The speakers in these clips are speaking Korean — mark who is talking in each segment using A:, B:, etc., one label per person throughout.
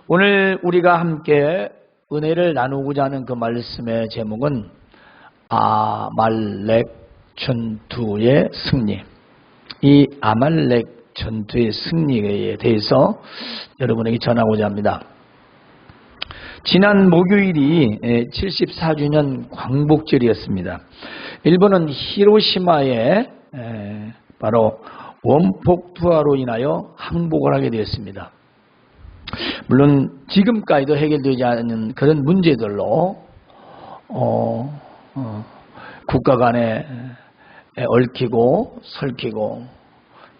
A: 오늘 우리가 함께 은혜를 나누고자 하는 그 말씀의 제목은 아말렉 전투의 승리. 이 아말렉 전투의 승리에 대해서 여러분에게 전하고자 합니다. 지난 목요일이 74주년 광복절이었습니다. 일본은 히로시마에 바로 원폭 투하로 인하여 항복을 하게 되었습니다. 물론 지금까지도 해결되지 않은 그런 문제들로 국가 간에 얽히고 설키고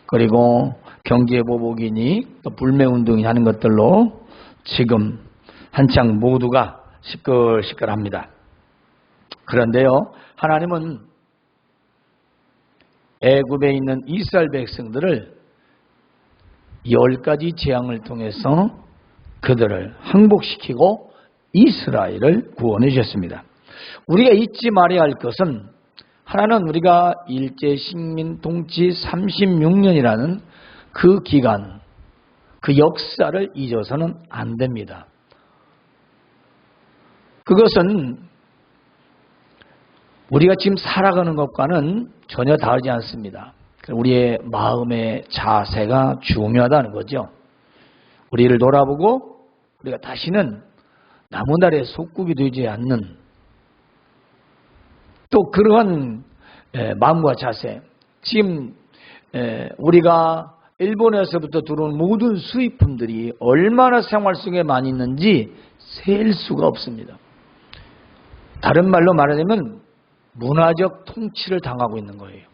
A: 그리고 경제 보복이니 또 불매운동이 하는 것들로 지금 한창 모두가 시끌시끌합니다. 그런데요, 하나님은 애굽에 있는 이스라엘 백성들을 10가지 재앙을 통해서 그들을 항복시키고 이스라엘을 구원해 주셨습니다. 우리가 잊지 말아야 할 것은 하나는 우리가 일제 식민 통치 36년이라는 그 기간, 그 역사를 잊어서는 안 됩니다. 그것은 우리가 지금 살아가는 것과는 전혀 다르지 않습니다. 우리의 마음의 자세가 중요하다는 거죠. 우리를 돌아보고 우리가 다시는 나무다리에 속국이 되지 않는 또 그러한 마음과 자세. 지금 우리가 일본에서부터 들어온 모든 수입품들이 얼마나 생활 속에 많이 있는지 셀 수가 없습니다. 다른 말로 말하자면 문화적 통치를 당하고 있는 거예요.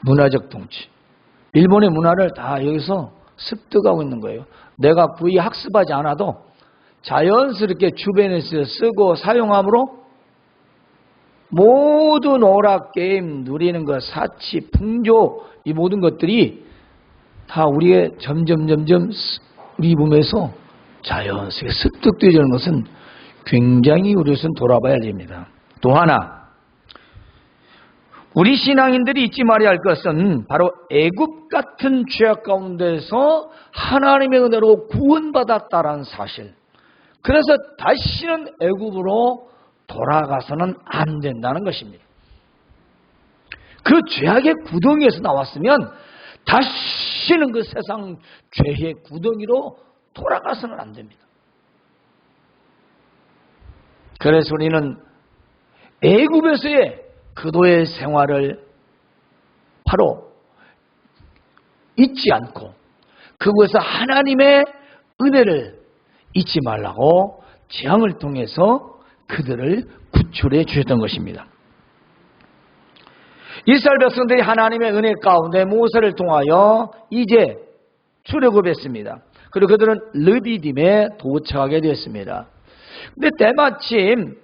A: 문화적 통치. 일본의 문화를 다 여기서 습득하고 있는 거예요. 내가 구의 학습하지 않아도 자연스럽게 주변에서 쓰고 사용함으로 모든 오락, 게임, 누리는 것, 사치, 풍조 이 모든 것들이 다 우리의 점점 우리 몸에서 자연스럽게 습득되어지는 것은 굉장히 우리로서는 돌아봐야 됩니다. 또 하나, 우리 신앙인들이 잊지 말아야 할 것은 바로 애굽 같은 죄악 가운데서 하나님의 은혜로 구원받았다는 사실. 그래서 다시는 애굽으로 돌아가서는 안 된다는 것입니다. 그 죄악의 구덩이에서 나왔으면 다시는 그 세상 죄의 구덩이로 돌아가서는 안 됩니다. 그래서 우리는 애굽에서의 그도의 생활을 바로 잊지 않고 그곳에서 하나님의 은혜를 잊지 말라고 재앙을 통해서 그들을 구출해 주셨던 것입니다. 이스라엘 백성들이 하나님의 은혜 가운데 모세를 통하여 이제 출애굽했습니다. 그리고 그들은 르비딤에 도착하게 되었습니다. 근데 때마침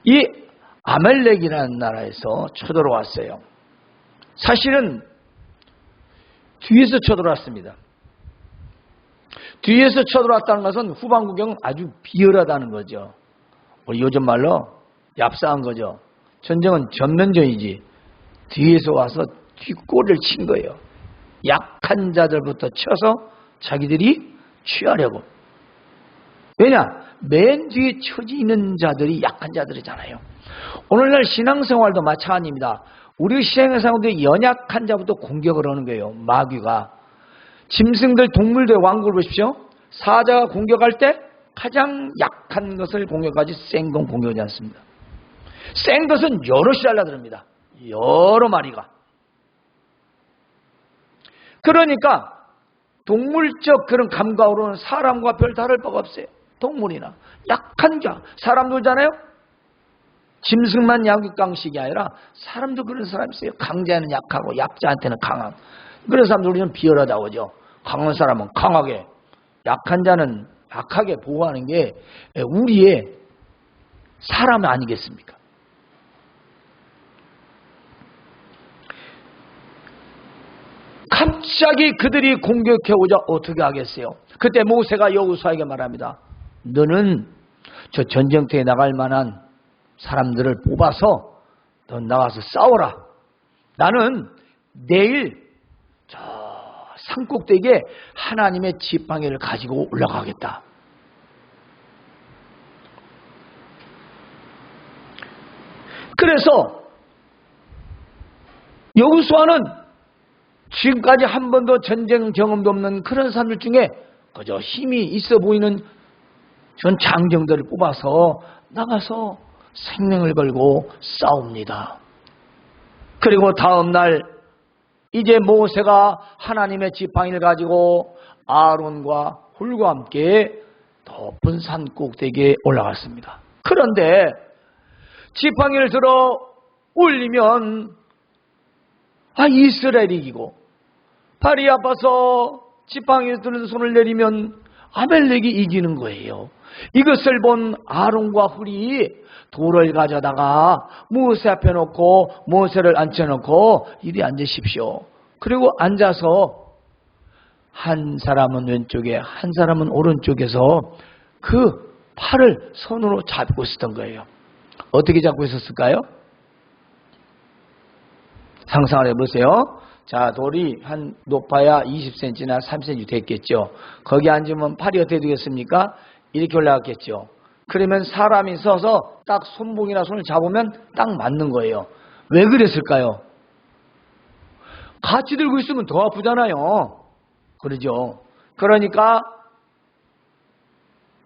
A: 이 아말렉이라는 나라에서 쳐들어왔어요. 사실은 뒤에서 쳐들어왔습니다. 뒤에서 쳐들어왔다는 것은 후방 구경은 아주 비열하다는 거죠. 우리 요즘 말로 얍사한 거죠. 전쟁은 전면전이지 뒤에서 와서 뒷골을 친 거예요. 약한 자들부터 쳐서 자기들이 취하려고. 왜냐? 맨 뒤에 처지 있는 자들이 약한 자들이잖아요. 오늘날 신앙생활도 마찬가지입니다. 우리 신앙생활도 연약한 자부터 공격을 하는 거예요. 마귀가. 짐승들, 동물들 왕국을 보십시오. 사자가 공격할 때 가장 약한 것을 공격하지 센 건 공격하지 않습니다. 센 것은 여럿이 달라듭니다. 여러 마리가. 그러니까 동물적 그런 감각으로는 사람과 별 다를 바가 없어요. 동물이나 약한 자, 사람도 그러잖아요. 짐승만 약육강식이 아니라 사람도 그런 사람이 있어요. 강자는 약하고 약자한테는 강한. 그런 사람들 우리는 비열하다고 하죠. 강한 사람은 강하게, 약한 자는 약하게 보호하는 게 우리의 사람 아니겠습니까? 갑자기 그들이 공격해오자 어떻게 하겠어요? 그때 모세가 여호수아에게 말합니다. 너는 저 전쟁터에 나갈 만한 사람들을 뽑아서 넌 나가서 싸워라. 나는 내일 저 산꼭대기에 하나님의 지팡이를 가지고 올라가겠다. 그래서 여호수아는 지금까지 한 번도 전쟁 경험도 없는 그런 사람들 중에 그저 힘이 있어 보이는 전 장정들을 뽑아서 나가서 생명을 걸고 싸웁니다. 그리고 다음 날 이제 모세가 하나님의 지팡이를 가지고 아론과 훌과 함께 높은 산 꼭대기에 올라갔습니다. 그런데 지팡이를 들어 올리면 이스라엘이 이기고, 발이 아파서 지팡이를 드는 손을 내리면 아멜렉이 이기는 거예요. 이것을 본 아론과 훌이 돌을 가져다가 모세 앞에 놓고 모세를 앉혀놓고 이리 앉으십시오. 그리고 앉아서 한 사람은 왼쪽에 한 사람은 오른쪽에서 그 팔을 손으로 잡고 있었던 거예요. 어떻게 잡고 있었을까요? 상상을 해보세요. 자, 돌이 한 높아야 20cm나 30cm 됐겠죠. 거기 앉으면 팔이 어떻게 되겠습니까? 이렇게 올라갔겠죠. 그러면 사람이 서서 딱 손목이나 손을 잡으면 딱 맞는 거예요. 왜 그랬을까요? 같이 들고 있으면 더 아프잖아요. 그러죠. 그러니까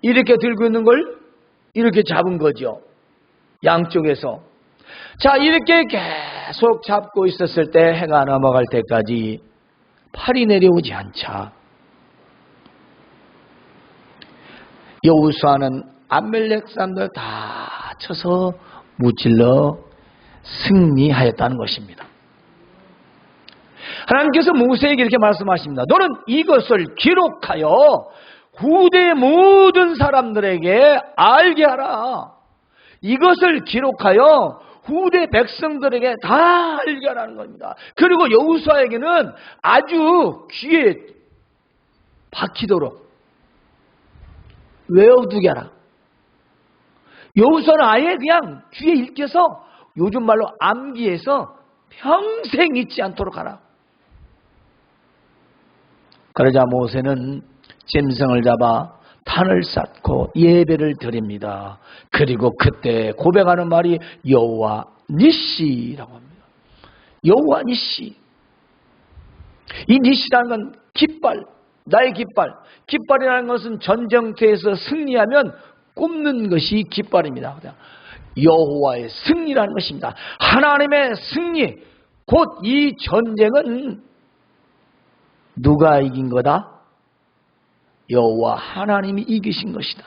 A: 이렇게 들고 있는 걸 이렇게 잡은 거죠. 양쪽에서. 자, 이렇게 계속 잡고 있었을 때 해가 넘어갈 때까지 팔이 내려오지 않자 여호수아는 아멜렉 사람들 다 쳐서 무찔러 승리하였다는 것입니다. 하나님께서 모세에게 이렇게 말씀하십니다. 너는 이것을 기록하여 후대 모든 사람들에게 알게 하라. 이것을 기록하여 후대 백성들에게 다 알게 하라는 겁니다. 그리고 여호수아에게는 아주 귀에 박히도록 외워두게 하라. 여호수아는 아예 그냥 귀에 읽혀서 요즘 말로 암기해서 평생 잊지 않도록 하라. 그러자 모세는 짐승을 잡아 단을 쌓고 예배를 드립니다. 그리고 그때 고백하는 말이 여호와 니시라고 합니다. 여호와 니시. 이 니시라는 건 깃발, 나의 깃발. 깃발이라는 것은 전쟁터에서 승리하면 꼽는 것이 깃발입니다. 여호와의 승리라는 것입니다. 하나님의 승리. 곧 이 전쟁은 누가 이긴 거다? 여호와 하나님이 이기신 것이다.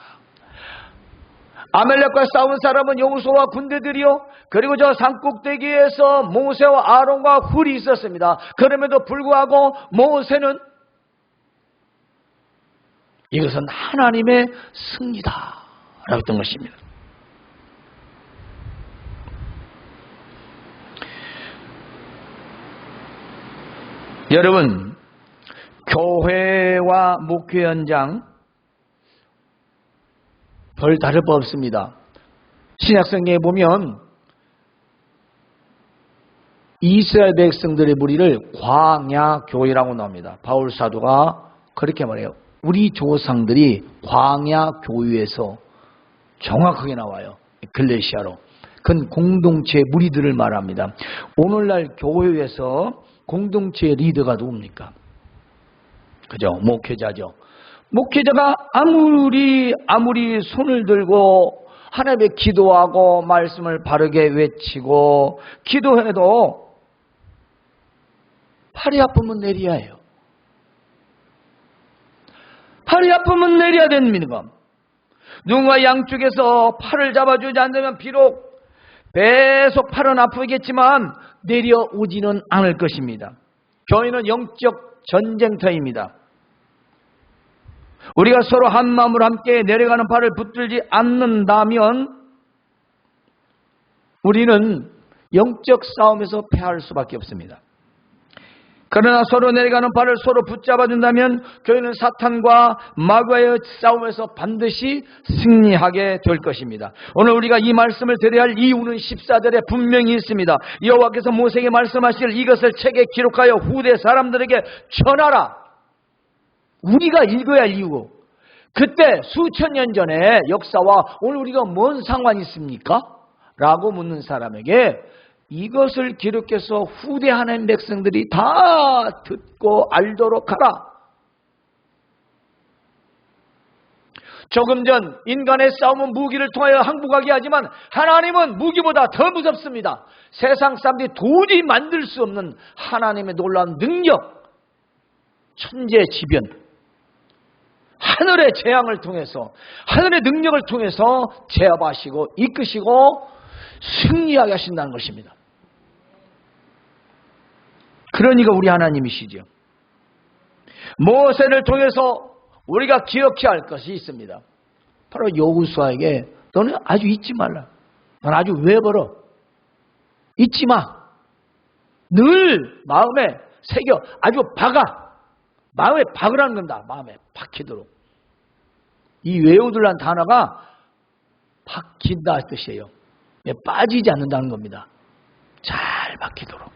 A: 아멜렉과 싸운 사람은 여호수아와 군대들이요, 그리고 저 산꼭대기에서 모세와 아론과 훌이 있었습니다. 그럼에도 불구하고 모세는 이것은 하나님의 승리다 라고 했던 것입니다. 여러분, 교회와 목회 현장 별 다를 바 없습니다. 신약성경에 보면 이스라엘 백성들의 무리를 광야교회라고 나옵니다. 바울 사도가 그렇게 말해요. 우리 조상들이 광야교회에서 정확하게 나와요. 글레시아로. 그건 공동체 무리들을 말합니다. 오늘날 교회에서 공동체 리더가 누굽니까? 그죠? 목회자죠. 목회자가 아무리 손을 들고 하나님께 기도하고 말씀을 바르게 외치고 기도해도 팔이 아프면 내려야 해요. 팔이 아프면 내려야 됩니다. 누군가 양쪽에서 팔을 잡아주지 않으면 비록 계속 팔은 아프겠지만 내려오지는 않을 것입니다. 교회는 영적 전쟁터입니다. 우리가 서로 한 마음으로 함께 내려가는 팔을 붙들지 않는다면 우리는 영적 싸움에서 패할 수밖에 없습니다. 그러나 서로 내려가는 발을 서로 붙잡아준다면 교회는 사탄과 마귀와의 싸움에서 반드시 승리하게 될 것입니다. 오늘 우리가 이 말씀을 드려야 할 이유는 14절에 분명히 있습니다. 여호와께서 모세에게 말씀하실 이것을 책에 기록하여 후대 사람들에게 전하라. 우리가 읽어야 할 이유, 그때 수천 년 전의 역사와 오늘 우리가 뭔 상관이 있습니까? 라고 묻는 사람에게 이것을 기록해서 후대 하나님 백성들이 다 듣고 알도록 하라. 조금 전 인간의 싸움은 무기를 통하여 항복하게 하지만 하나님은 무기보다 더 무섭습니다. 세상 사람들이 도저히 만들 수 없는 하나님의 놀라운 능력, 천재지변, 하늘의 재앙을 통해서, 하늘의 능력을 통해서 제압하시고 이끄시고 승리하게 하신다는 것입니다. 그러니까 우리 하나님이시죠. 모세를 통해서 우리가 기억해야 할 것이 있습니다. 바로 여호수아에게 너는 아주 잊지 말라. 넌 아주 외버려. 잊지 마. 늘 마음에 새겨. 아주 박아. 마음에 박으라는 겁니다. 마음에 박히도록. 이 외우들란 단어가 박힌다 뜻이에요. 빠지지 않는다는 겁니다. 잘 박히도록.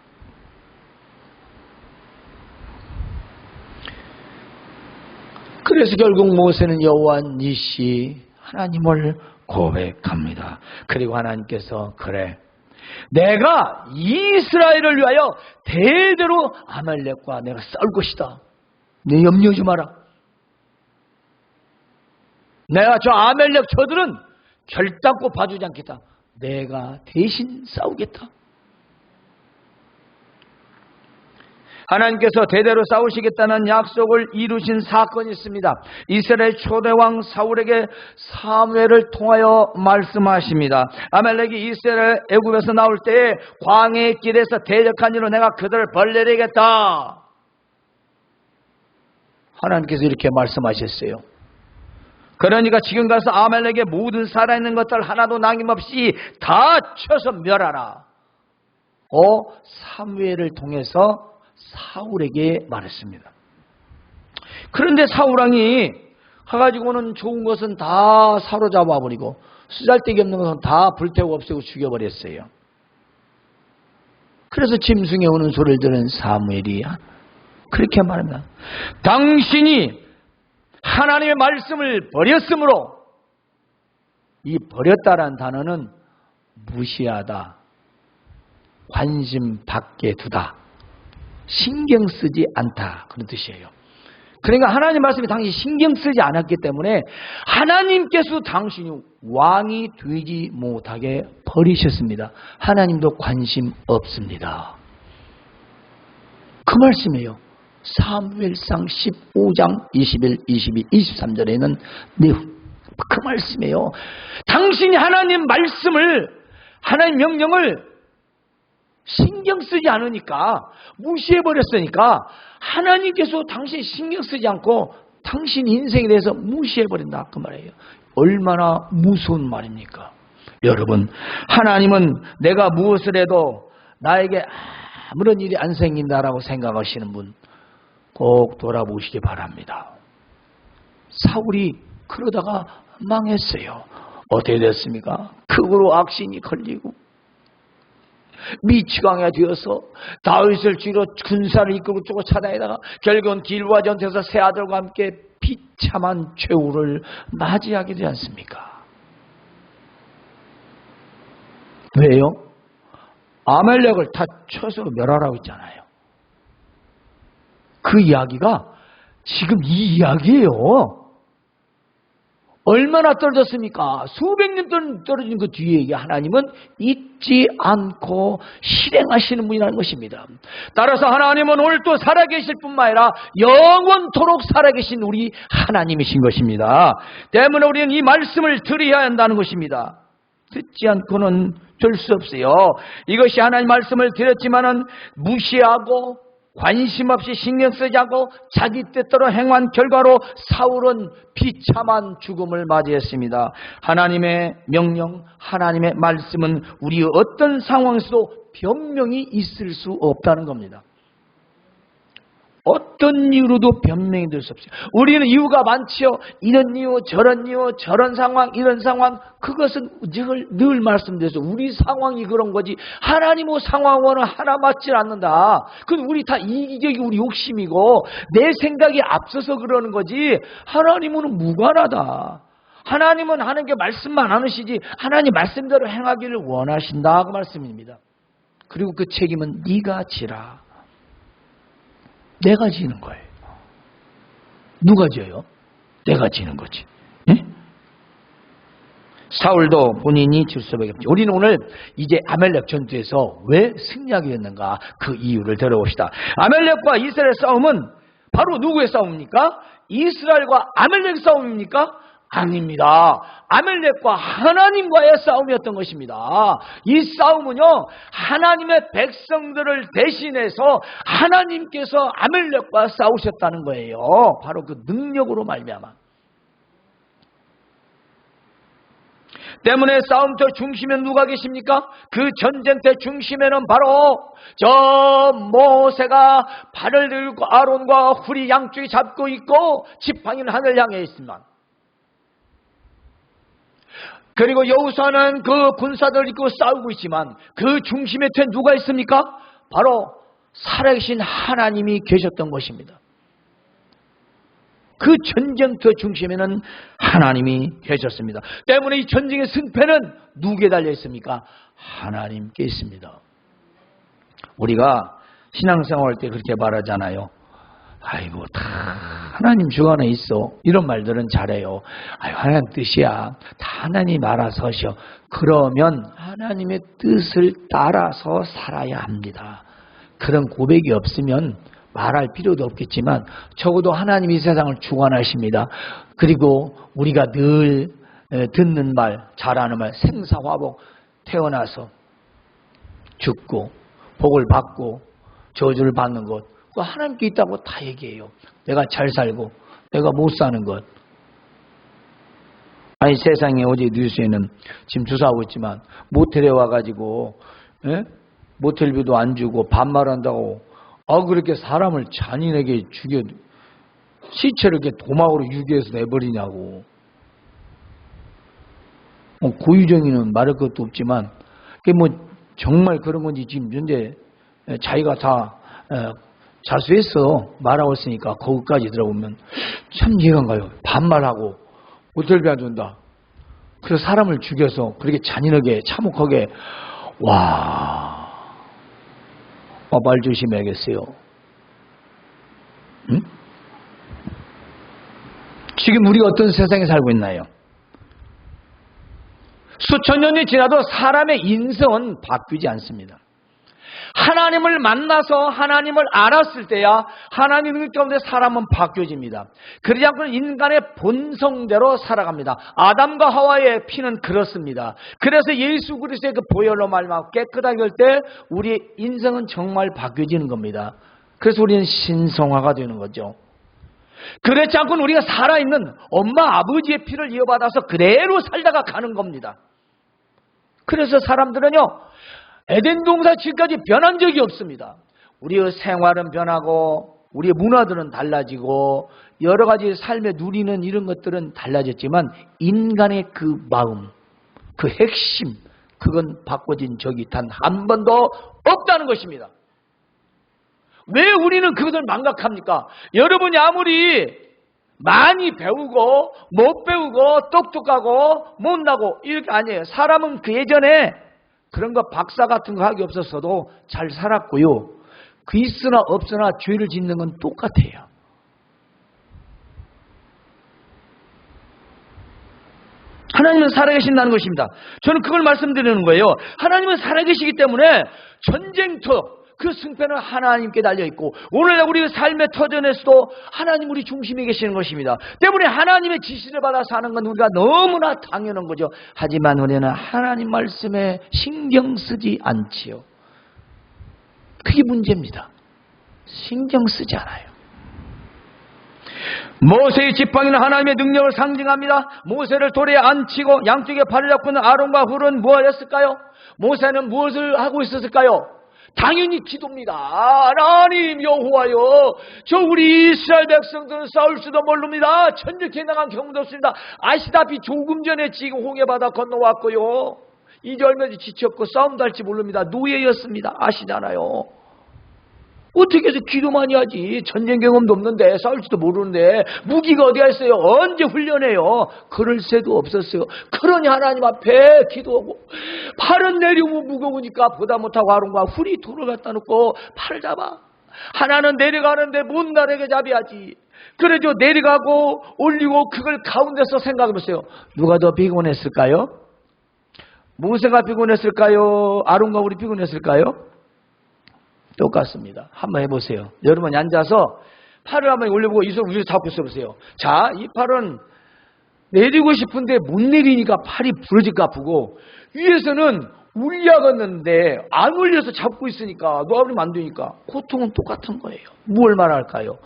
A: 그래서 결국 모세는 여호와 니시 하나님을 고백합니다. 그리고 하나님께서 그래, 내가 이스라엘을 위하여 대대로 아말렉과 내가 싸울 것이다. 네 염려하지 마라. 내가 저 아말렉 저들은 결단코 봐주지 않겠다. 내가 대신 싸우겠다. 하나님께서 대대로 싸우시겠다는 약속을 이루신 사건이 있습니다. 이스라엘 초대왕 사울에게 사무엘을 통하여 말씀하십니다. 아말렉이 이스라엘 애굽에서 나올 때에 광야의 길에서 대적한 이로 내가 그들을 벌내리겠다. 하나님께서 이렇게 말씀하셨어요. 그러니까 지금 가서 아말렉의 모든 살아있는 것들 하나도 남김없이 다 쳐서 멸하라. 사무엘을 통해서 사울에게 말했습니다. 그런데 사울왕이 가가지고는 좋은 것은 다 사로잡아 버리고 쓰잘데기 없는 것은 다 불태우고 없애고 죽여버렸어요. 그래서 짐승에 오는 소리를 들은 사무엘이 그렇게 말합니다. 당신이 하나님의 말씀을 버렸으므로, 이 버렸다라는 단어는 무시하다, 관심 밖에 두다, 신경 쓰지 않다, 그런 뜻이에요. 그러니까 하나님 말씀이 당신이 신경 쓰지 않았기 때문에 하나님께서 당신이 왕이 되지 못하게 버리셨습니다. 하나님도 관심 없습니다. 그 말씀이에요. 사무엘상 15장 21, 22, 23절에는 그 말씀이에요. 당신이 하나님 말씀을, 하나님 명령을 신경 쓰지 않으니까, 무시해버렸으니까 하나님께서 당신 신경 쓰지 않고 당신 인생에 대해서 무시해버린다, 그 말이에요. 얼마나 무서운 말입니까? 여러분, 하나님은 내가 무엇을 해도 나에게 아무런 일이 안 생긴다라고 생각하시는 분 꼭 돌아보시기 바랍니다. 사울이 그러다가 망했어요. 어떻게 됐습니까? 극으로 악신이 걸리고 미치광이가 되어서 다윗을 죽이러 군사를 이끌고 쫓아다니다가 결국은 길보아 전투에서 세 아들과 함께 비참한 최후를 맞이하게 되지 않습니까? 왜요? 아말렉을 다 쳐서 멸하라고 했잖아요. 그 이야기가 지금 이 이야기예요. 얼마나 떨어졌습니까? 수백 년 떨어진 그 뒤에 하나님은 잊지 않고 실행하시는 분이라는 것입니다. 따라서 하나님은 오늘도 살아계실 뿐만 아니라 영원토록 살아계신 우리 하나님이신 것입니다. 때문에 우리는 이 말씀을 들어야 한다는 것입니다. 듣지 않고는 될 수 없어요. 이것이 하나님 말씀을 드렸지만은 무시하고 관심 없이 신경 쓰지 않고 자기 뜻대로 행한 결과로 사울은 비참한 죽음을 맞이했습니다. 하나님의 명령, 하나님의 말씀은 우리의 어떤 상황에서도 변명이 있을 수 없다는 겁니다. 어떤 이유로도 변명이 될 수 없어요. 우리는 이유가 많지요. 이런 이유, 저런 상황, 이런 상황. 그것은 늘 말씀드려서 우리 상황이 그런 거지 하나님의 상황과는 하나 맞지 않는다. 그건 우리 다 이기적인 우리 욕심이고 내 생각이 앞서서 그러는 거지 하나님은 무관하다. 하나님은 하는 게 말씀만 안 하시지 하나님 말씀대로 행하기를 원하신다. 그 말씀입니다. 그리고 그 책임은 네가 지라. 내가 지는 거예요. 누가 져요? 내가 지는 거지. 예? 사울도 본인이 질 수밖에 없죠. 우리는 오늘 이제 아멜렉 전투에서 왜 승리하게 됐는가 그 이유를 들어봅시다. 아멜렉과 이스라엘 싸움은 바로 누구의 싸움입니까? 이스라엘과 아멜렉 싸움입니까? 아닙니다. 아멜렉과 하나님과의 싸움이었던 것입니다. 이 싸움은요, 하나님의 백성들을 대신해서 하나님께서 아멜렉과 싸우셨다는 거예요. 바로 그 능력으로 말미암아. 때문에 싸움터 중심에 누가 계십니까? 그 전쟁터 중심에는 바로 저 모세가 발을 들고 아론과 훌이 양쪽에 잡고 있고 지팡이는 하늘 향해 있습니다. 그리고 여호수아는 그 군사들을 이끌고 싸우고 있지만 그 중심에 누가 있습니까? 바로 살아계신 하나님이 계셨던 것입니다. 그 전쟁터 중심에는 하나님이 계셨습니다. 때문에 이 전쟁의 승패는 누구에 달려 있습니까? 하나님께 있습니다. 우리가 신앙생활할 때 그렇게 말하잖아요. 아이고 다 하나님 주관에 있어. 이런 말들은 잘해요. 아이고 하나님 뜻이야. 다 하나님 알아서 하셔. 그러면 하나님의 뜻을 따라서 살아야 합니다. 그런 고백이 없으면 말할 필요도 없겠지만 적어도 하나님이 세상을 주관하십니다. 그리고 우리가 늘 듣는 말, 잘하는 말, 생사화복, 태어나서 죽고 복을 받고 저주를 받는 것 그 하나님께 있다고 다 얘기해요. 내가 잘 살고 내가 못 사는 것. 아니 세상에 어제 뉴스에는 지금 조사하고 있지만 모텔에 와가지고 모텔비도 안 주고 반말한다고 그렇게 사람을 잔인하게 죽여 시체를 이렇게 도막으로 유기해서 내버리냐고. 고유정의는 말할 것도 없지만 그게 뭐 정말 그런 건지 지금 현재 자기가 다 자수했어 말하고 있으니까 거기까지 들어보면 참 이해가 안 가요. 반말하고 모텔비 안 준다. 그래서 사람을 죽여서 그렇게 잔인하게 참혹하게 말 조심해야겠어요. 응? 지금 우리가 어떤 세상에 살고 있나요? 수천 년이 지나도 사람의 인성은 바뀌지 않습니다. 하나님을 만나서 하나님을 알았을 때야 하나님의 가운데 사람은 바뀌어집니다. 그러지 않고는 인간의 본성대로 살아갑니다. 아담과 하와의 피는 그렇습니다. 그래서 예수 그리스도의 그 보혈로 말미암아 깨끗하게 할 때 우리의 인성은 정말 바뀌어지는 겁니다. 그래서 우리는 신성화가 되는 거죠. 그렇지 않고는 우리가 살아있는 엄마 아버지의 피를 이어받아서 그대로 살다가 가는 겁니다. 그래서 사람들은요 에덴 동산 지금까지 변한 적이 없습니다. 우리의 생활은 변하고 우리의 문화들은 달라지고 여러 가지 삶에 누리는 이런 것들은 달라졌지만 인간의 그 마음, 그 핵심 그건 바꿔진 적이 단 한 번도 없다는 것입니다. 왜 우리는 그것을 망각합니까? 여러분이 아무리 많이 배우고 못 배우고 똑똑하고 못나고 이렇게 아니에요. 사람은 그 예전에 그런 거 박사 같은 거 하기 없었어도 잘 살았고요. 그 있으나 없으나 죄를 짓는 건 똑같아요. 하나님은 살아계신다는 것입니다. 저는 그걸 말씀드리는 거예요. 하나님은 살아계시기 때문에 전쟁터 그 승패는 하나님께 달려있고 오늘 우리의 삶의 터전에서도 하나님 우리 중심에 계시는 것입니다. 때문에 하나님의 지시를 받아 사는 건 우리가 너무나 당연한 거죠. 하지만 우리는 하나님 말씀에 신경 쓰지 않지요. 그게 문제입니다. 신경 쓰지 않아요. 모세의 지팡이는 하나님의 능력을 상징합니다. 모세를 돌에 앉히고 양쪽에 발을 잡고 있는 아론과 훌은 무엇을 했을까요? 모세는 무엇을 하고 있었을까요? 당연히 기도입니다. 하나님 여호와여, 저 우리 이스라엘 백성들은 싸울 수도 모릅니다. 전쟁에 나간 경험도 없습니다. 아시다시피 조금 전에 지금 홍해바다 건너왔고요. 이제 얼마 전에 지쳤고 싸움도 할지 모릅니다. 노예였습니다. 아시잖아요. 어떻게 해서 기도만 해야지. 전쟁 경험도 없는데 싸울지도 모르는데 무기가 어디가 있어요. 언제 훈련해요. 그럴 새도 없었어요. 그러니 하나님 앞에 기도하고 팔은 내리고 무거우니까 보다 못하고 아론과 훌이 돌을 갖다 놓고 팔을 잡아. 하나는 내려가는데 못 나르게 잡아야지. 그래도 내려가고 올리고 그걸 가운데서 생각해보세요. 누가 더 피곤했을까요? 모세가 피곤했을까요? 아론과 훌이 피곤했을까요? 똑같습니다. 한번 해보세요. 여러분이 앉아서 팔을 한번 올려보고 이 손을 위로 잡고 있어보세요. 자, 이 팔은 내리고 싶은데 못 내리니까 팔이 부러질까 아프고, 위에서는 울려갔는데 안 올려서 잡고 있으니까 놓아버리면 안 되니까 고통은 똑같은 거예요. 뭘 말할까요?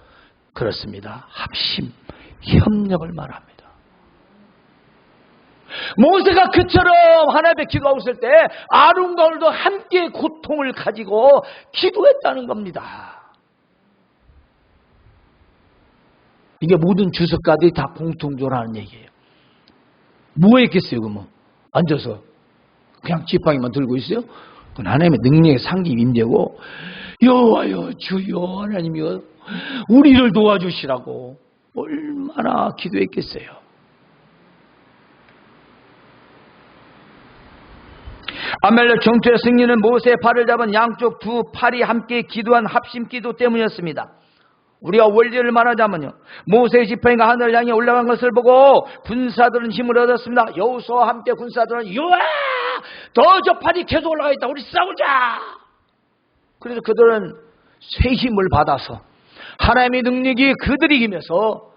A: 그렇습니다. 합심, 협력을 말합니다. 모세가 그처럼 하나님 앞에 기도하고 있을 때 아론과 훌도 함께 고통을 가지고 기도했다는 겁니다. 이게 모든 주석가들이 다 공통적으로 하는 얘기예요. 뭐 했겠어요? 그러면 앉아서 그냥 지팡이만 들고 있어요? 그건 하나님의 능력의 상기 임재고, 여호와여 주여 하나님이여 우리를 도와주시라고 얼마나 기도했겠어요. 아말렉 전투의 승리는 모세의 팔을 잡은 양쪽 두 팔이 함께 기도한 합심 기도 때문이었습니다. 우리가 원리를 말하자면요, 모세의 지팡이가 하늘을 향해 올라간 것을 보고 군사들은 힘을 얻었습니다. 여호수아와 함께 군사들은 요아 더 저 팔이 계속 올라가 있다, 우리 싸우자. 그래서 그들은 새 힘을 받아서 하나님의 능력이 그들이 이기면서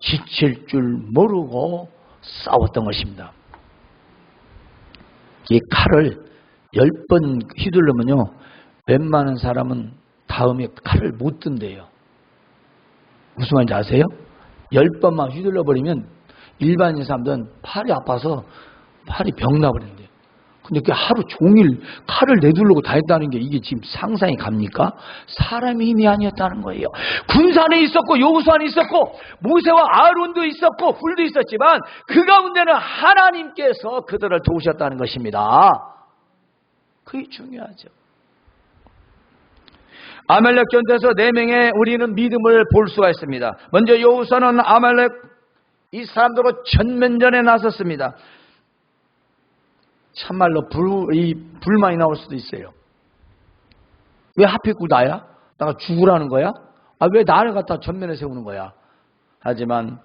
A: 지칠 줄 모르고 싸웠던 것입니다. 이 칼을 10번 휘두르면요, 웬만한 사람은 다음에 칼을 못 든대요. 무슨 말인지 아세요? 10번만 휘둘러버리면 일반인 사람들은 팔이 아파서 팔이 병나버린대요. 근데 그게 하루 종일 칼을 내두르고 다녔다는 게 이게 지금 상상이 갑니까? 사람의 힘이 아니었다는 거예요. 군산에 있었고 여호수 안에 있었고 모세와 아론도 있었고 훌도 있었지만 그 가운데는 하나님께서 그들을 도우셨다는 것입니다. 그게 중요하죠. 아말렉 전투에서 4명의 우리는 믿음을 볼 수가 있습니다. 먼저 여호수아는 아말렉 이 사람들로 전면전에 나섰습니다. 참말로 불만이 나올 수도 있어요. 왜 하필 나야? 내가 죽으라는 거야? 왜 나를 갖다 전면에 세우는 거야? 하지만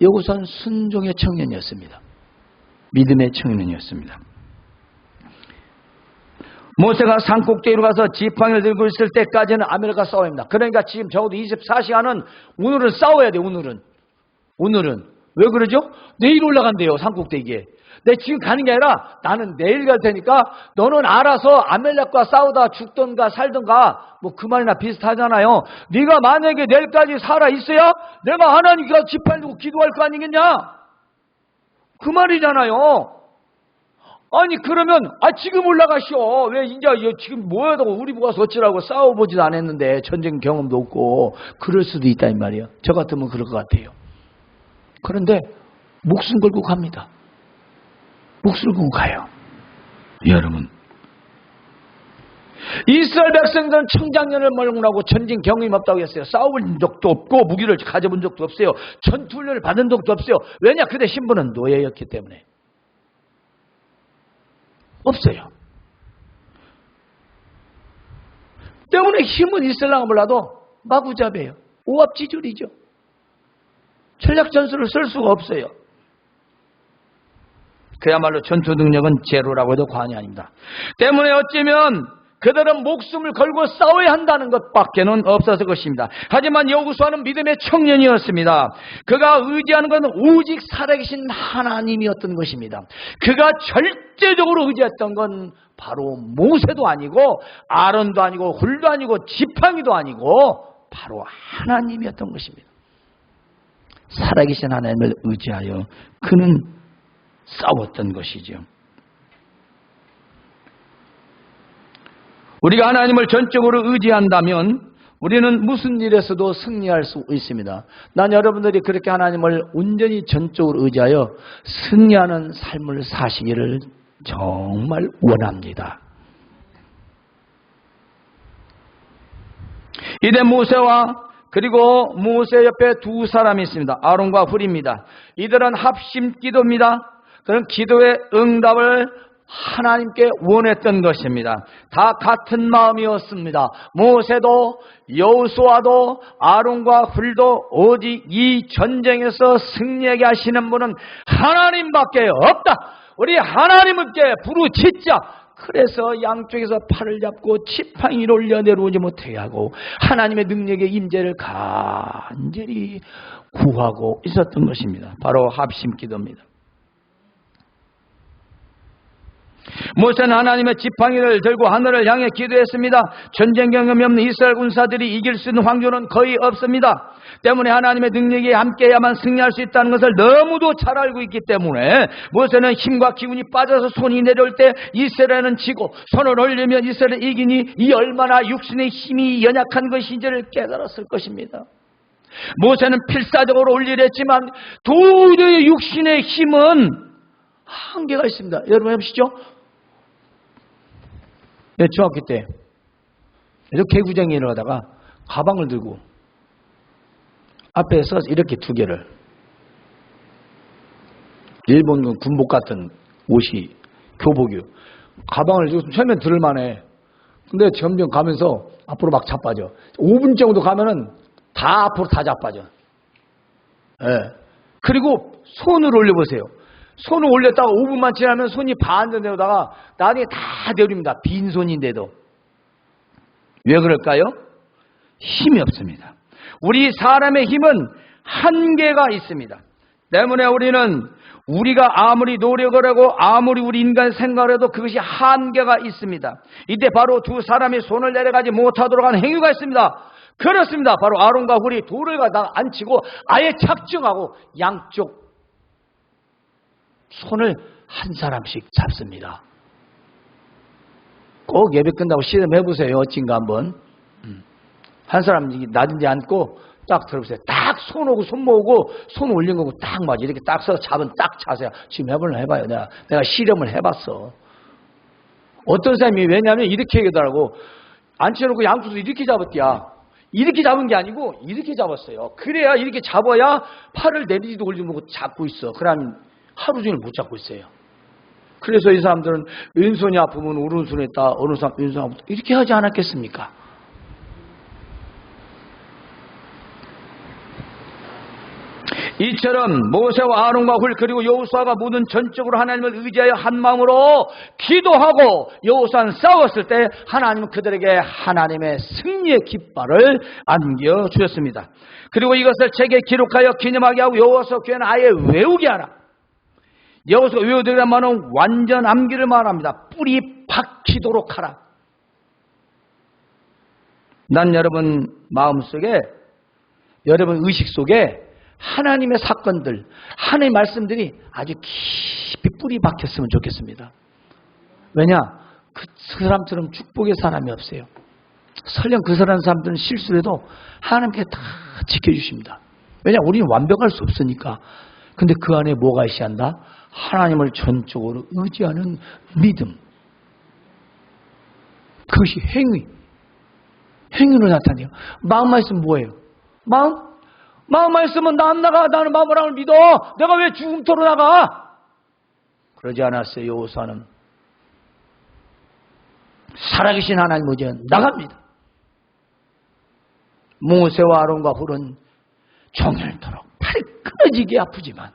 A: 여호수아는 순종의 청년이었습니다. 믿음의 청년이었습니다. 모세가 산꼭대기로 가서 지팡이를 들고 있을 때까지는 아말렉과 싸워야 합니다. 그러니까 지금 적어도 24시간은 오늘은 싸워야 돼요. 오늘은. 왜 그러죠? 내일 올라간대요. 산꼭대기에. 내 지금 가는 게 아니라 나는 내일 갈 테니까 너는 알아서 아말렉과 싸우다 죽던가 살던가 뭐 그 말이나 비슷하잖아요. 네가 만약에 내일까지 살아 있어야 내가 하나님께 지팡이 들고 기도할 거 아니겠냐? 그 말이잖아요. 아니 그러면 지금 올라가시오. 왜 이제 지금 뭐하다고 우리 모아서 어찌라고 싸워보지도 않았는데 전쟁 경험도 없고 그럴 수도 있다 이 말이에요. 저 같으면 그럴 것 같아요. 그런데 목숨 걸고 갑니다. 목숨을 걸고 가요. 여러분, 이스라엘 백성들은 청장년을 멀고 전쟁 경험이 없다고 했어요. 싸워본 적도 없고 무기를 가져본 적도 없어요. 전투훈련을 받은 적도 없어요. 왜냐? 그대 신분은 노예였기 때문에. 없어요. 때문에 힘은 있을랑가 몰라도 마구잡이에요. 오합지졸이죠. 전략 전술을 쓸 수가 없어요. 그야말로 전투 능력은 제로라고 해도 과언이 아닙니다. 때문에 어쩌면 그들은 목숨을 걸고 싸워야 한다는 것밖에는 없었을 것입니다. 하지만 여호수아는 믿음의 청년이었습니다. 그가 의지하는 것은 오직 살아계신 하나님이었던 것입니다. 그가 절대적으로 의지했던 건 바로 모세도 아니고 아론도 아니고 훌도 아니고 지팡이도 아니고 바로 하나님이었던 것입니다. 살아계신 하나님을 의지하여 그는 싸웠던 것이죠. 우리가 하나님을 전적으로 의지한다면 우리는 무슨 일에서도 승리할 수 있습니다. 난 여러분들이 그렇게 하나님을 온전히 전적으로 의지하여 승리하는 삶을 사시기를 정말 원합니다. 이때 모세와 그리고 모세 옆에 두 사람이 있습니다. 아론과 훌입니다. 이들은 합심 기도입니다. 그런 기도의 응답을 하나님께 원했던 것입니다. 다 같은 마음이었습니다. 모세도 여호수아도 아론과 훌도 오직 이 전쟁에서 승리하게 하시는 분은 하나님밖에 없다. 우리 하나님께 부르짖자. 그래서 양쪽에서 팔을 잡고 지팡이를 올려 내려오지 못하게 하고 하나님의 능력의 임재를 간절히 구하고 있었던 것입니다. 바로 합심 기도입니다. 모세는 하나님의 지팡이를 들고 하늘을 향해 기도했습니다. 전쟁 경험이 없는 이스라엘 군사들이 이길 수 있는 확률은 거의 없습니다. 때문에 하나님의 능력이 함께해야만 승리할 수 있다는 것을 너무도 잘 알고 있기 때문에 모세는 힘과 기운이 빠져서 손이 내려올 때 이스라엘은 지고 손을 올리면 이스라엘은 이기니 이 얼마나 육신의 힘이 연약한 것인지를 깨달았을 것입니다. 모세는 필사적으로 올리려 했지만 도저히 육신의 힘은 한계가 있습니다. 여러분 해보시죠. 중학교 때 개구쟁이 일을 하다가 가방을 들고 앞에 서서 이렇게 두 개를 일본 군복 같은 옷이 교복이요. 가방을 들고 처음엔 들을만해. 근데 점점 가면서 앞으로 막 자빠져. 5분 정도 가면은 다 앞으로 다 자빠져. 예. 그리고 손을 올려보세요. 손을 올렸다가 5분만 지나면 손이 반전 되다가 나중에 다 내립니다. 빈손인데도. 왜 그럴까요? 힘이 없습니다. 우리 사람의 힘은 한계가 있습니다. 때문에 우리가 아무리 노력을 하고 아무리 우리 인간 생각을 해도 그것이 한계가 있습니다. 이때 바로 두 사람이 손을 내려가지 못하도록 하는 행위가 있습니다. 그렇습니다. 바로 아론과 훌이 돌을 갖다가 안 치고 아예 착증하고 양쪽 손을 한 사람씩 잡습니다. 꼭 예배 끝나고 실험해보세요. 어찐가 한번. 한 사람 나든지 앉고 딱 들어보세요. 딱 손 오고 손 모으고 손 올린 거고 딱 맞아. 이렇게 딱 서서 잡은 딱 자세야. 지금 해봐요. 내가 실험을 해봤어. 어떤 사람이 왜냐하면 이렇게 얘기하더라고. 앉혀놓고 양쪽으로 이렇게 잡았대야. 이렇게 잡은 게 아니고 이렇게 잡았어요. 그래야 이렇게 잡아야 팔을 내리지도 올리지 못하고 잡고 있어. 그러면 하루 종일 못 잡고 있어요. 그래서 이 사람들은 왼손이 아프면 오른손에 있다. 어느 사람 왼손 아프다. 이렇게 하지 않았겠습니까? 이처럼 모세와 아론과 훌 그리고 여호수아가 모든 전적으로 하나님을 의지하여 한 마음으로 기도하고 여호수아는 싸웠을 때 하나님은 그들에게 하나님의 승리의 깃발을 안겨주셨습니다. 그리고 이것을 책에 기록하여 기념하게 하고 여호수아 교회는 아예 외우게 하라. 여호수아 외우되란 말은 완전 암기를 말합니다. 뿌리 박히도록 하라. 난 여러분 마음속에 여러분 의식 속에 하나님의 사건들, 하나님의 말씀들이 아주 깊이 뿌리 박혔으면 좋겠습니다. 왜냐? 그 사람처럼 축복의 사람이 없어요. 설령 그 사람들은 실수해도 하나님께 다 지켜주십니다. 왜냐? 우리는 완벽할 수 없으니까. 근데 그 안에 뭐가 있어야 한다? 하나님을 전적으로 의지하는 믿음. 그것이 행위로 나타내요. 마음만 있으면 뭐예요? 마음만 있으면 나 안 나가. 나는 마음을 믿어. 내가 왜 죽음토로 나가? 그러지 않았어요. 여호수아는 살아계신 하나님 의지에 나갑니다. 모세와 아론과 훌은 종일토록 팔이 끊어지게 아프지만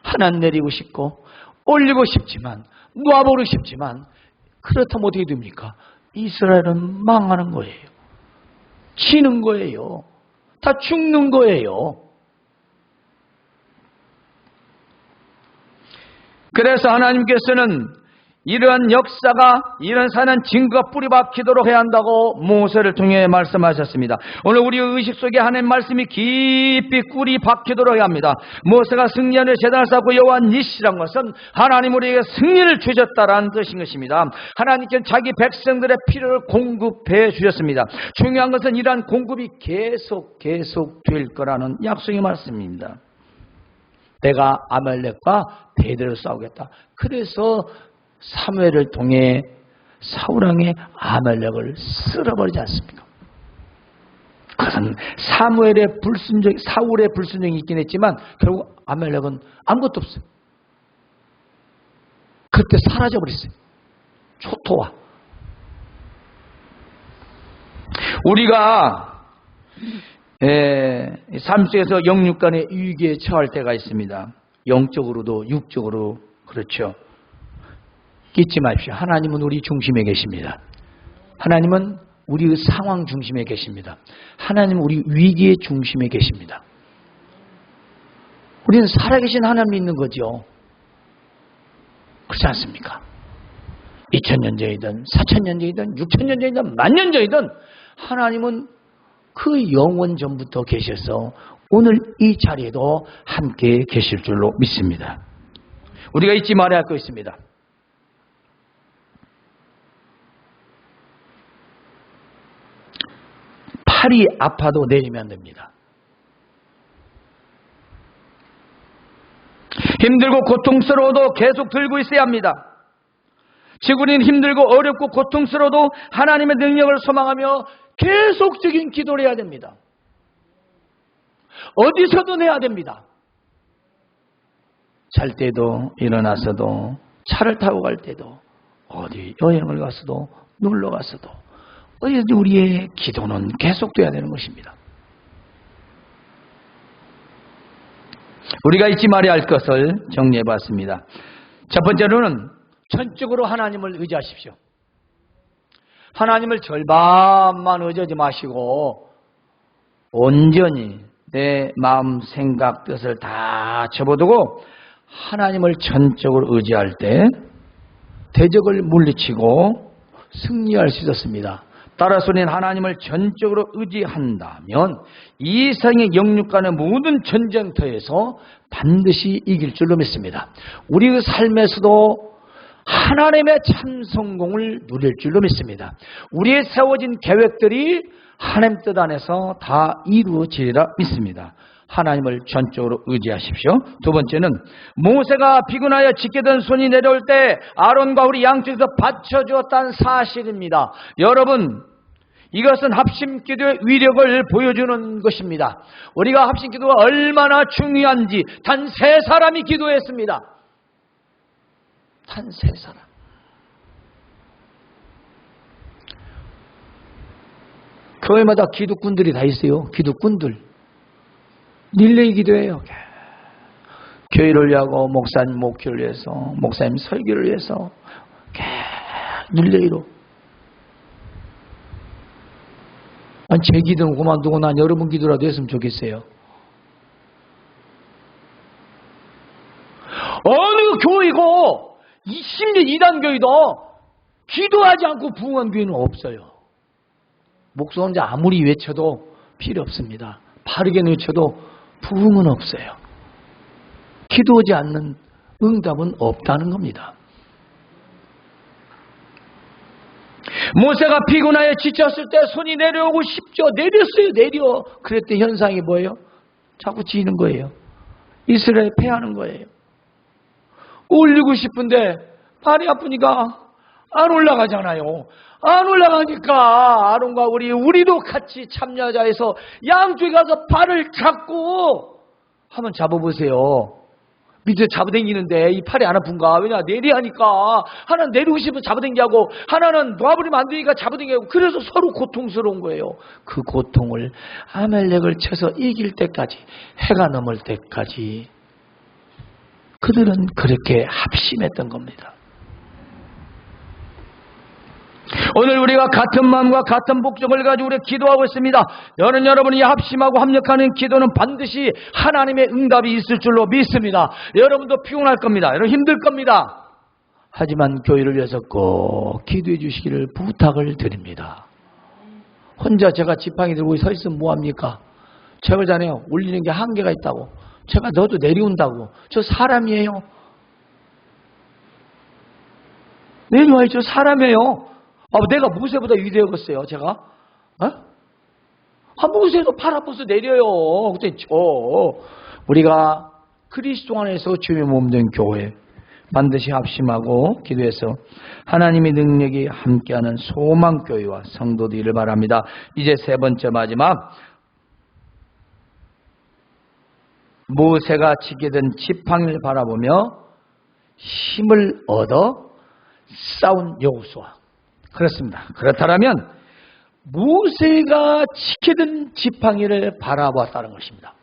A: 하나 내리고 싶고 올리고 싶지만 놓아버리고 싶지만 그렇다면 어떻게 됩니까? 이스라엘은 망하는 거예요. 지는 거예요. 다 죽는 거예요. 그래서 하나님께서는 이러한 역사가 일어나는 증거가 뿌리박히도록 해야 한다고 모세를 통해 말씀하셨습니다. 오늘 우리 의식 속에 하나님 말씀이 깊이 꿀이 박히도록 해야 합니다. 모세가 승리하는 제단을 쌓고 여호와 니시란 것은 하나님 우리에게 승리를 주셨다라는 뜻인 것입니다. 하나님께서 자기 백성들의 필요를 공급해 주셨습니다. 중요한 것은 이러한 공급이 계속 될 거라는 약속의 말씀입니다. 내가 아말렉과 대대로 싸우겠다. 그래서 사무엘을 통해 사울왕의 아말렉을 쓸어버리지 않습니까? 그것은 사울의 불순종이 있긴 했지만 결국 아말렉은 아무것도 없어요. 그때 사라져버렸어요. 초토화. 우리가 삶 속에서 영육간의 위기에 처할 때가 있습니다. 영적으로도 육적으로. 그렇죠. 잊지 마십시오. 하나님은 우리 중심에 계십니다. 하나님은 우리의 상황 중심에 계십니다. 하나님은 우리 위기의 중심에 계십니다. 우리는 살아계신 하나님이 있는 거죠. 그렇지 않습니까? 2000년 전이든 4000년 전이든 6000년 전이든 10,000년 전이든 하나님은 그 영원 전부터 계셔서 오늘 이 자리에도 함께 계실 줄로 믿습니다. 우리가 잊지 말아야 할 거 있습니다. 팔이 아파도 내리면 안 됩니다. 힘들고 고통스러워도 계속 들고 있어야 합니다. 지구는 힘들고 어렵고 고통스러워도 하나님의 능력을 소망하며 계속적인 기도를 해야 됩니다. 어디서든 해야 됩니다. 잘 때도 일어나서도 차를 타고 갈 때도 어디 여행을 가서도 놀러 가서도 어디든 우리의 기도는 계속돼야 되는 것입니다. 우리가 잊지 말아야 할 것을 정리해 봤습니다. 첫 번째로는 전적으로 하나님을 의지하십시오. 하나님을 절반만 의지하지 마시고 온전히 내 마음, 생각, 뜻을 다 접어두고 하나님을 전적으로 의지할 때 대적을 물리치고 승리할 수 있었습니다. 따라서 우리는 하나님을 전적으로 의지한다면 이 세상의 영육간의 모든 전쟁터에서 반드시 이길 줄로 믿습니다. 우리의 삶에서도 하나님의 참 성공을 누릴 줄로 믿습니다. 우리의 세워진 계획들이 하나님 뜻 안에서 다 이루어지리라 믿습니다. 하나님을 전적으로 의지하십시오. 두 번째는 모세가 피곤하여 찢겨든 손이 내려올 때 아론과 우리 양쪽에서 받쳐주었다는 사실입니다. 여러분, 이것은 합심기도의 위력을 보여주는 것입니다. 우리가 합심기도가 얼마나 중요한지 단 3사람이 기도했습니다. 단 3사람. 교회마다 기도꾼들이 다 있어요. 기도꾼들. 릴레이 기도해요. 교회를 위하고 목사님 목회를 위해서, 목사님 설교를 위해서 릴레이로. 제 기도는 그만두고 난 여러분 기도라도 했으면 좋겠어요. 어느 교회고 심지어 이단교회도 기도하지 않고 부흥한 교회는 없어요. 목사 혼자 아무리 외쳐도 필요 없습니다. 바르게 외쳐도 부흥은 없어요. 기도하지 않는 응답은 없다는 겁니다. 모세가 피곤하여 지쳤을 때 손이 내려오고 싶죠. 내려. 그랬더니 현상이 뭐예요? 자꾸 지는 거예요. 이스라엘 패하는 거예요. 올리고 싶은데 발이 아프니까 안 올라가잖아요. 안 올라가니까 아론과 우리도 같이 참여하자 해서 양쪽에 가서 발을 잡고 한번 잡아보세요. 밑에 잡아당기는데 이 팔이 안 아픈가? 왜냐? 내리하니까 하나는 내리고 싶으면 잡아당기하고 하나는 놔버리면 안 되니까 잡아당기하고 그래서 서로 고통스러운 거예요. 그 고통을 아말렉을 쳐서 이길 때까지, 해가 넘을 때까지 그들은 그렇게 합심했던 겁니다. 오늘 우리가 같은 마음과 같은 목적을 가지고 우리가 기도하고 있습니다. 여러분이 합심하고 합력하는 기도는 반드시 하나님의 응답이 있을 줄로 믿습니다. 여러분도 피곤할 겁니다. 여러분 힘들 겁니다. 하지만 교회를 위해서 꼭 기도해 주시기를 부탁을 드립니다. 혼자 제가 지팡이 들고 서 있으면 뭐합니까? 제가 그러잖아요. 올리는 게 한계가 있다고. 제가 너도 내려온다고. 저 사람이에요. 내려와야죠. 사람이에요. 내가 모세보다 위대하겠어요. 제가? 모세도 팔 아파서 내려요. 근데 우리가 그리스도 안에서 주의 몸된 교회 반드시 합심하고 기도해서 하나님의 능력이 함께하는 소망교회와 성도들을 바랍니다. 이제 세 번째 마지막, 모세가 지게 된 지팡이를 바라보며 힘을 얻어 싸운 여호수아. 그렇습니다. 그렇다면 모세가 지게 된 지팡이를 바라보았다는 것입니다.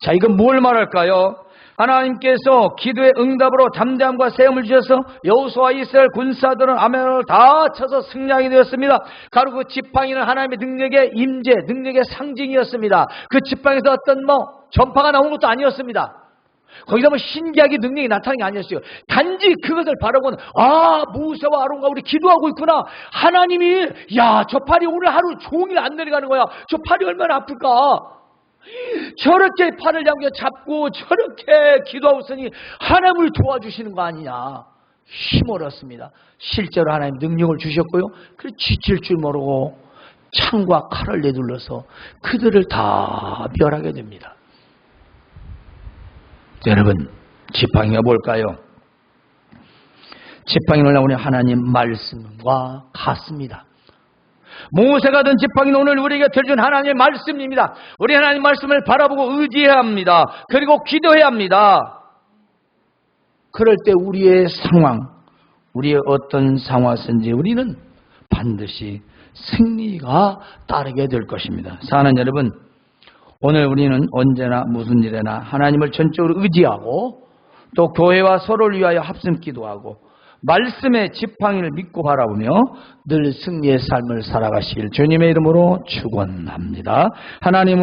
A: 자, 이건 뭘 말할까요? 하나님께서 기도의 응답으로 담대함과 세움을 주셔서 여호수아와 이스라엘 군사들은 아멘을 다 쳐서 승리하게 되었습니다. 바로 그 지팡이는 하나님의 능력의 임재, 능력의 상징이었습니다. 그 지팡이에서 어떤 전파가 나온 것도 아니었습니다. 거기다 신기하게 능력이 나타나는 게 아니었어요. 단지 그것을 바라보는, 모세와 아론과 우리 기도하고 있구나. 하나님이 저 팔이 오늘 하루 종일 안 내려가는 거야. 저 팔이 얼마나 아플까. 저렇게 팔을 잡고 저렇게 기도하고 있으니 하나님을 도와주시는 거 아니냐. 힘을 얻습니다. 실제로 하나님 능력을 주셨고요. 그래서 지칠 줄 모르고 창과 칼을 내둘러서 그들을 다 멸하게 됩니다. 여러분, 지팡이가 뭘까요? 지팡이는 우리 하나님 말씀과 같습니다. 모세가 든 지팡이는 오늘 우리에게 들려준 하나님의 말씀입니다. 우리 하나님 말씀을 바라보고 의지해야 합니다. 그리고 기도해야 합니다. 그럴 때 우리의 상황, 우리의 어떤 상황이든지 우리는 반드시 승리가 따르게 될 것입니다. 사랑하는 여러분, 오늘 우리는 언제나 무슨 일에나 하나님을 전적으로 의지하고 또 교회와 서로를 위하여 합심 기도하고 말씀의 지팡이를 믿고 바라보며 늘 승리의 삶을 살아가시길 주님의 이름으로 축원합니다. 하나님